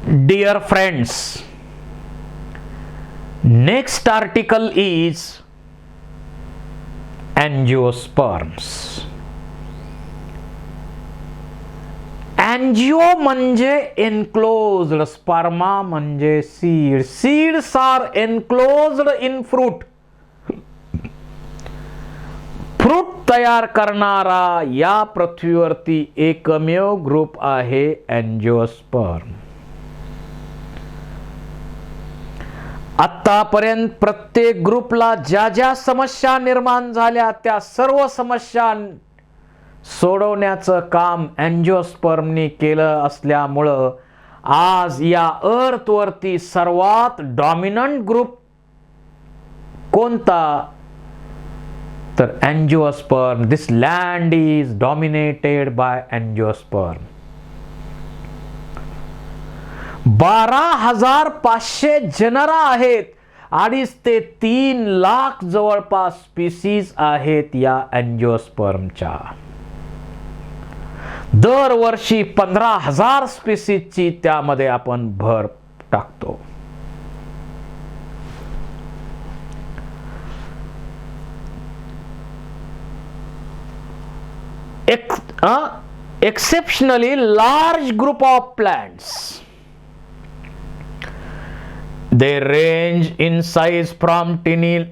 Dear friends, next article is angiosperms. एंजिओ म्हणजे enclosed, स्पर्मा म्हणजे seed. Seeds are enclosed in fruit. Fruit तयार करणारा या पृथ्वीवरती एकमेव ग्रुप आहे एंजिओस्पर्म. आतापर्यंत प्रत्येक ग्रुपला ज्या ज्या समस्या निर्माण झाल्या त्या सर्व समस्या सोडवण्याचं काम एंजिओस्पर्मनी केलं असल्यामुळं आज या अर्थवरती सर्वात डॉमिनंट ग्रुप कोणता, तर एंजिओस्पर्म. दिस land is dominated bye एंजिओस्पर्म. 12,500 genre आहेत. 2.5 ते 3 लाख जवळपास स्पीसीज आहेत या एंजिओस्पर्मच्या. दरवर्षी 15,000 स्पीसीजची त्यामध्ये आपण भर टाकतो. exceptionally large group of plants. They range in size from teeny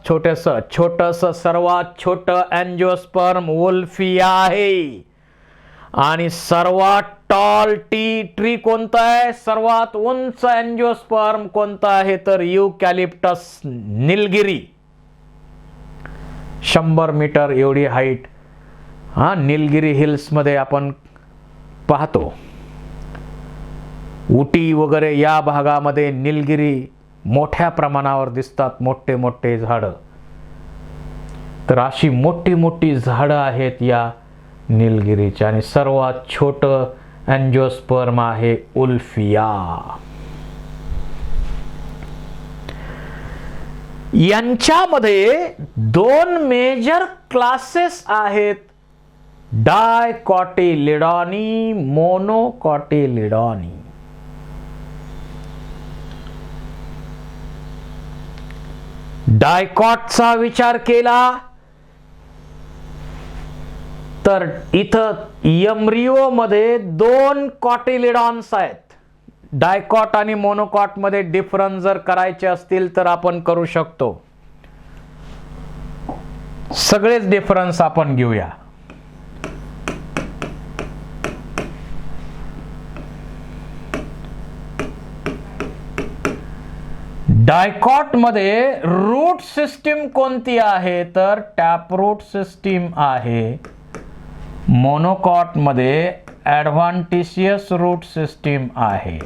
छोटस सर्वात छोट एंजिओस्पर्म वुल्फिया आहे. आणि सर्वात टॉल ट्री कोणता आहे, सर्वात उंच एंजिओस्पर्म कोणता आहे, तर युकॅलिप्टस निलगिरी. 100 मीटर एवढी हाईट निलगिरी हिल्स मध्ये आपण पाहतो. उटी वगैरे या भागामध्ये निलगिरी मोठ्या प्रमाणावर दिसतात, मोठे मोठे झाडं. तर अशी मोठी मोठी झाडं आहेत या निलगिरीच्या. आणि सर्वात छोटं एंजिओस्पर्म आहे उल्फिया. यांच्यामध्ये 2 मेजर क्लासेस आहेत, डायकॉटिलिडॉनी, मोनोकॉटिलिडॉनी. डायकॉटचा विचार केला तर इथं एम्ब्रिओ मध्ये 2 कॉटिलिडॉन्स आहेत. डायकॉट आणि मोनोकॉट मध्ये डिफरन्स जर करायचे असतील तर आपण करू शकतो. सगळेच डिफरन्स आपण घेऊया. डायकॉट मध्ये रूट सिस्टीम कोणती आहे, तर टॅपरूट सिस्टीम आहे. मोनोकॉट मध्ये ॲडव्हान्टिशियस रूट सिस्टीम आहे.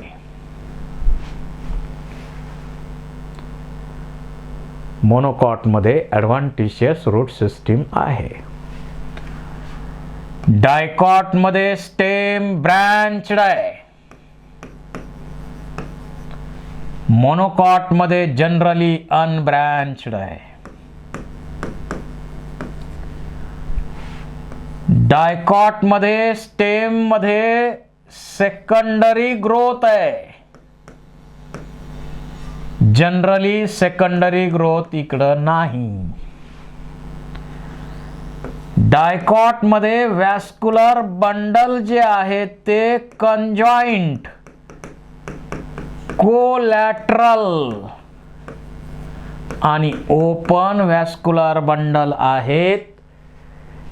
मोनोकॉट मध्ये ॲडव्हान्टिशियस रूट सिस्टीम आहे. डायकॉट मध्ये स्टेम ब्रँच्ड आहे. मोनोकॉट मध्ये जनरली अनब्रँच्ड आहे. डायकॉट मध्ये स्टेम मध्ये सेकंडरी ग्रोथ आहे. जनरली सेकंडरी ग्रोथ इकडं नाही. डायकॉट मध्ये वॅस्क्युलर बंडल जे आहे ते कंजॉइंट, कोलॅटरल आणि ओपन वॅस्क्युलर बंडल आहेत.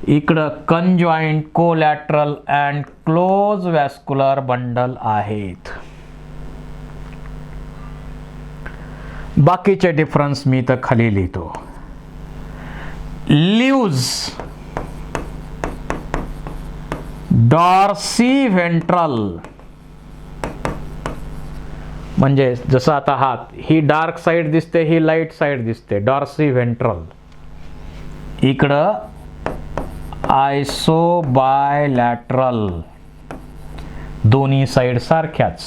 इकडं conjoint, collateral and close vascular bundle आहेत. बाकीचे डिफरन्स मी तर खाली लिहितो. लीव्ज डॉर्सी व्हेंट्रल म्हणजे जसं आता हात, ही डार्क साइड दिसते, ही लाईट साइड दिसते, डॉर्सी व्हेंट्रल. इकडं आयसोबायलॅटरल, दोन्ही साइड सारख्याच.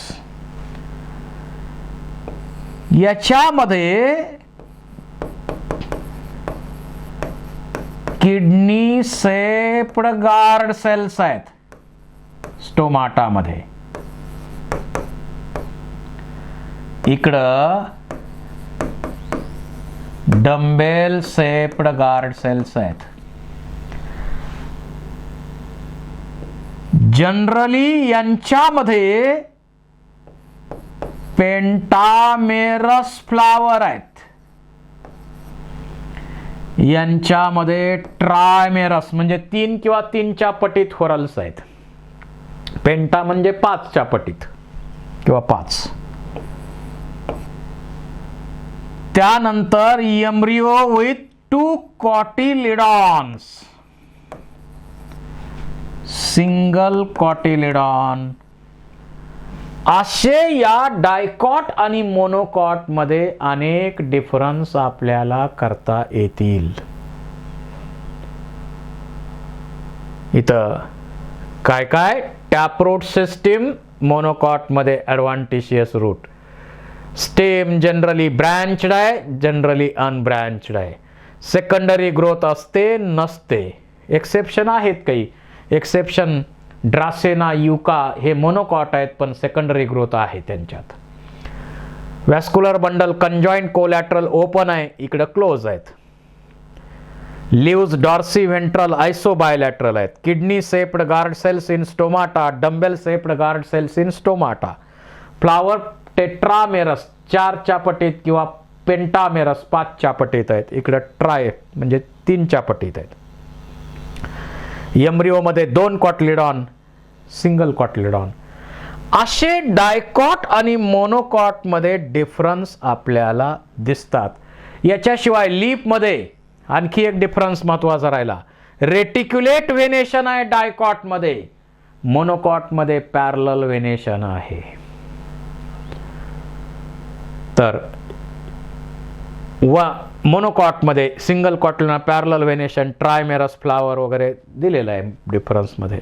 याच्यामध्ये किडनी सेप्ड गार्ड सेल्स आहेत स्टोमाटामध्ये. इकडं डंबेल सेप्ड गार्ड सेल्स आहेत. जनरली यांच्यामध्ये पेंटामेरस फ्लावर आहेत. यांच्यामध्ये ट्रायमेरस म्हणजे 3 किंवा 3च्या पटीत व्हॉरल्स आहेत. पेंटा म्हणजे 5च्या पटीत किंवा 5. त्यानंतर embryo with 2 cotyledons, single cotyledon. असे या डायकॉट आणि मोनोकॉट मध्ये अनेक डिफरन्स आपल्याला करता येतील. इथं काय काय टॅपरूट सिस्टीम मोनोकॉट मध्ये ॲडव्हान्टिशियस रूट. स्टेम जनरली ब्रँच्ड आहे, जनरली अनब्रँच्ड आहे. सेकंडरी ग्रोथ असते नसते. एक्सेप्शन आहेत काही. एक्सेप्शन ड्रासेना युका हे मोनोकॉट आहेत पण सेकंडरी ग्रोथ आहे त्यांच्यात. Vascular bundle conjoint collateral open आहे, इकडे क्लोज आहेत. लिव्स डॉर्सी व्हेंट्रल आयसोबायलॅटरल आहेत. Kidney shaped guard cells in stomata, dumbbell shaped guard cells in stomata. Flower tetramerous 4च्या पटीत किंवा पेंटामेरस 5च्या पटीत आहेत. इकडे ट्राय म्हणजे 3च्या पटीत आहेत. एम्ब्रिओमध्ये 2 कॉटिलिडॉन, सिंगल कॉटिलिडॉन. असे डायकॉट आणि मोनोकॉट मध्ये डिफरन्स आपल्याला दिसतात. याच्याशिवाय लीफ मध्ये आणखी एक डिफरन्स महत्वाचा राहिला. रेटिक्युलेट व्हेनेशन आहे डायकॉट मध्ये, मोनोकॉट मध्ये पॅरलल व्हेनेशन आहे. तर मोनोकॉट मध्ये single cotyledon, parallel venation, trimerous flower वगैरे दिलेलं आहे डिफरन्स मध्ये.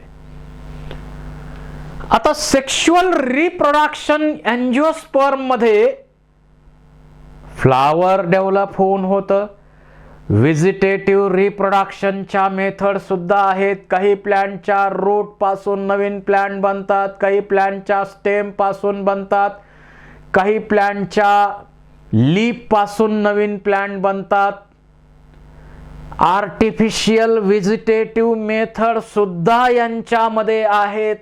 आता सेक्शुअल रिप्रोडक्शन एंजिओस्पर्म मध्ये फ्लावर डेव्हलप होऊन होतं. व्हेजिटेटिव्ह रिप्रोडक्शनच्या मेथड सुद्धा आहेत. काही प्लांटच्या रूट पासून नवीन प्लांट बनतात, काही प्लांटच्या स्टेम पासून बनतात, काही प्लांटच्या लीफ पासून नवीन प्लांट बनतात. आर्टिफिशियल व्हेजिटेटिव्ह मेथड सुद्धा यांच्यामध्ये आहेत.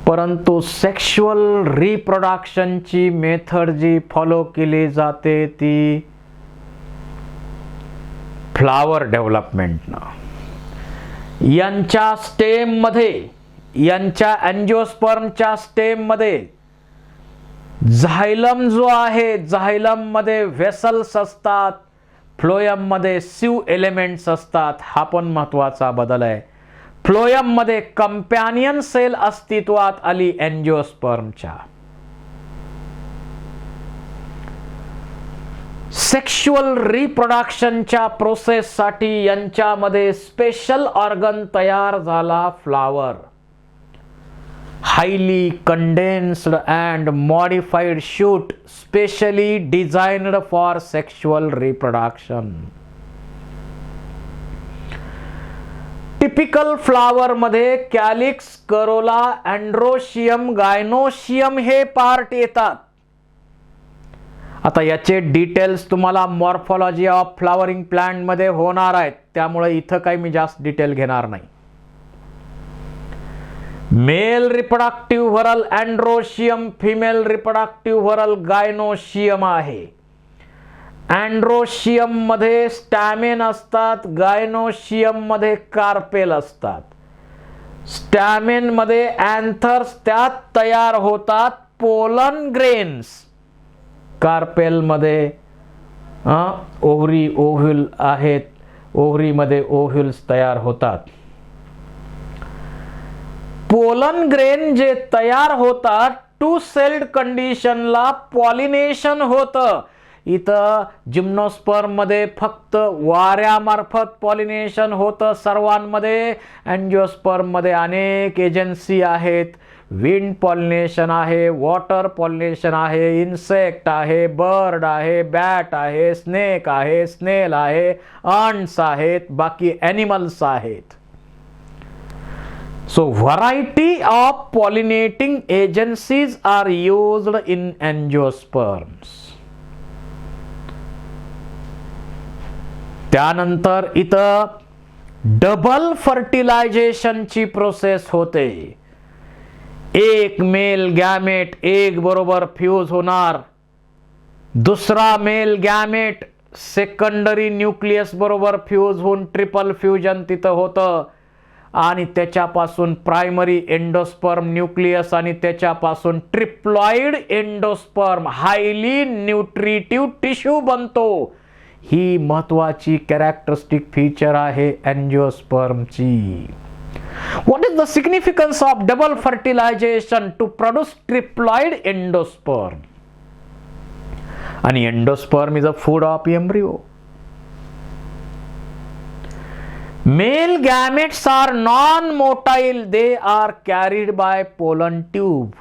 परंतु सेक्शुअल रिप्रोडक्शनची मेथड जी फॉलो केली जाते ती फ्लावर डेव्हलपमेंटनं. यांच्या स्टेम मध्ये, यांच्या एंजिओस्पर्मच्या स्टेम मध्ये झायलम जो आहे, झायलम मध्ये व्हेसल्स असतात, फ्लोएम मध्ये सिव एलिमेंट्स असतात. हा पण महत्वाचा बदल आहे. फ्लोएम मध्ये कंपॅनियन सेल अस्तित्वात आली एंजिओस्पर्मच्या. सेक्शुअल रिप्रोडक्शनच्या प्रोसेससाठी यांच्यामध्ये स्पेशल ऑर्गन तयार झाला flower. Highly condensed and modified shoot specially designed for sexual reproduction. Typical flower मध्ये कॅलिक्स, करोला, अँड्रोशियम, गायनोशियम हे पार्ट येतात. आता याचे डिटेल्स तुम्हाला मॉर्फॉलॉजी ऑफ फ्लावरिंग प्लांट मध्ये होणार आहेत, त्यामुळे इथं काही मी जास्त डिटेल घेणार नाही. Male reproductive whorl androecium, female reproductive whorl gynoecium आहे. अँड्रोशियम मध्ये स्टॅमेन असतात, गायनोशियम मध्ये कार्पेल असतात. स्टॅमेन मध्ये अँथर्स त्यात तयार होतात, पोलन ग्रेन्स. कार्पेल मध्ये ओव्हरी, ओव्ह्यूल आहेत, ओव्हरी मध्ये ओव्ह्यूल्स तयार होतात. पोलन ग्रेन जे तयार होतात, 2 सेल्ड कंडिशनला पॉलिनेशन होतं. इथं जिम्नोस्पर्म मध्ये फक्त वाऱ्यामार्फत पॉलिनेशन होतं सर्वांमध्ये. एंजिओस्पर्म मध्ये अनेक एजन्सी आहेत. विंड पॉलिनेशन आहे, वॉटर पॉलिनेशन आहे, इन्सेक्ट आहे, बर्ड आहे, बॅट आहे, स्नेक आहे, स्नेल आहे, अंट्स आहेत, बाकी ॲनिमल्स आहेत. So variety of pollinating agencies are used in angiosperms. त्यानंतर इथं डबल फर्टिलायझेशनची प्रोसेस होते. एक मेल गॅमेट एग बरोबर फ्यूज होणार, दुसरा मेल गॅमेट सेकंडरी न्यूक्लियस बरोबर फ्यूज होऊन ट्रिपल फ्यूजन तिथं होतं आणि त्याच्यापासून प्रायमरी एंडोस्पर्म न्यूक्लियस आणि त्याच्यापासून triploid endosperm highly nutritive tissue बनतो. ही महत्वाची कॅरेक्टरिस्टिक फीचर आहे एंजिओस्पर्मची. What is the significance of double fertilization to produce triploid endosperm? And endosperm is a food of embryo. Male gametes are non-motile. They are carried by pollen tube.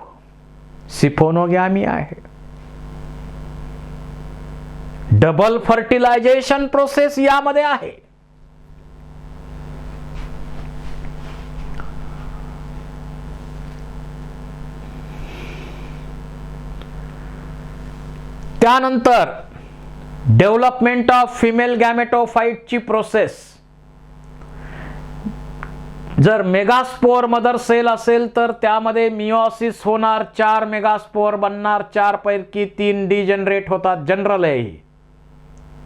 सिफोनोगॅमी आहे. Double fertilisation process यामध्ये आहे. त्यानंतर development of female गॅमेटोफाइटची process. जर megaspore mother sale असेल तर त्यामध्ये meiosis होणार, 4 megaspore बनणार, 4 पैकी 3 डिजनरेट होतात. जनरल आहे ही,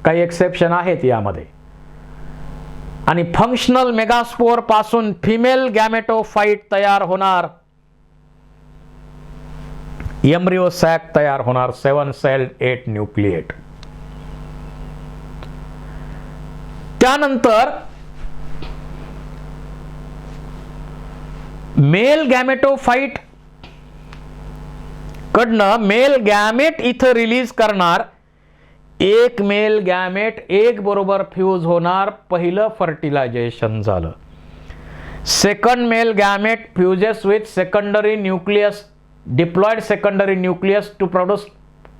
काही एक्सेप्शन आहेत यामध्ये. आणि फंक्शनल मेगास्पोर पासून फिमेल गॅमेटोफाइट तयार होणार, एम्ब्रियो सॅक तयार होणार, 7 सेल 8 न्यूक्लिएट. त्यानंतर मेल गॅमेटोफाइट कडनं मेल गॅमेट इथं रिलीज करणार. एक मेल गॅमेट एक बरोबर फ्यूज होणार, पहिलं फर्टिलायझेशन झालं. Second male gamete fuses with secondary nucleus, diploid secondary nucleus to produce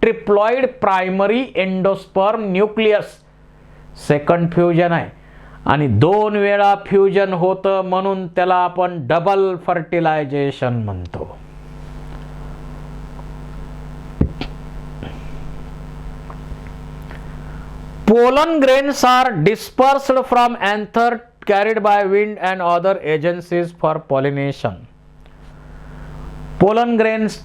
triploid primary endosperm nucleus. Second fusion आहे आणि 2 वेळा फ्युजन होतं म्हणून त्याला आपण डबल फर्टिलायझेशन म्हणतो. Pollen grains are dispersed from anther carried by wind and other agencies for pollination. Pollen grains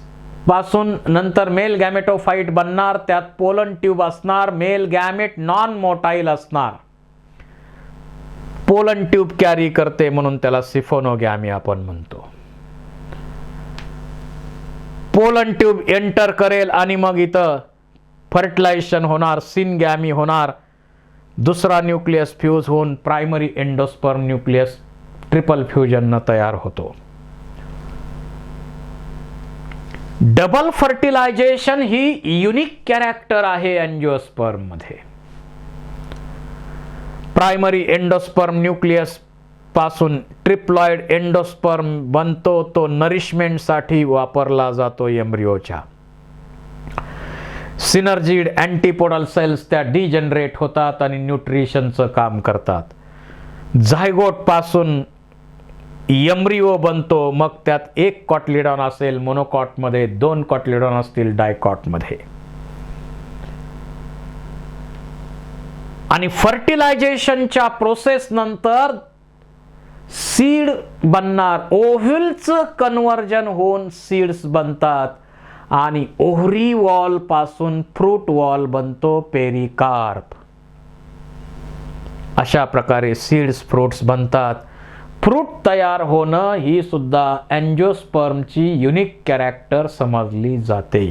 पासून नंतर मेल गॅमेटोफाइट बनणार, त्यात पोलन ट्यूब असणार, मेल गॅमेट नॉन मोटाईल असणार. पोलन ट्यूब कॅरी करते म्हणून त्याला सिफोनोगॅमी आपण म्हणतो. पोलन ट्यूब एंटर करेल आणि मग इथं फर्टिलायझेशन होणार, सिनगॅमी होणार, दुसरा न्यूक्लियस फ्यूज होऊन primary endosperm nucleus triple fusion तयार होतो. डबल फर्टिलायझेशन ही युनिक कॅरेक्टर आहे एंजिओस्पर्म मध्ये. प्रायमरी एंडोस्पर्म न्यूक्लियस पासून ट्रिप्लॉइड एंडोस्पर्म बनतो, तो नरिशमेंट साठी वापरला जातो एम्ब्रियोच्या. सिनर्जिड अँटीपोडल सेल्स त्या डिजनरेट होतात आणि न्यूट्रिशनचं काम करतात. झायगोट पासून एम्ब्रियो बनतो, मग त्यात एक कॉटलिडॉन असेल मोनोकॉट मध्ये, 2 कॉटलिडॉन असतील डायकॉट मध्ये. आणि फर्टिलायझेशनच्या प्रोसेस नंतर सीड बनणार, ओव्ह्यूलचं कन्व्हर्जन होऊन सीड्स बनतात आणि ओव्हरी वॉल पासून फ्रूट वॉल बनतो, पेरिकार्प. अशा प्रकारे सीड्स फ्रूट्स बनतात. फ्रूट तयार होणं ही सुद्धा एंजिओस्पर्मची युनिक कॅरेक्टर समजली जाते.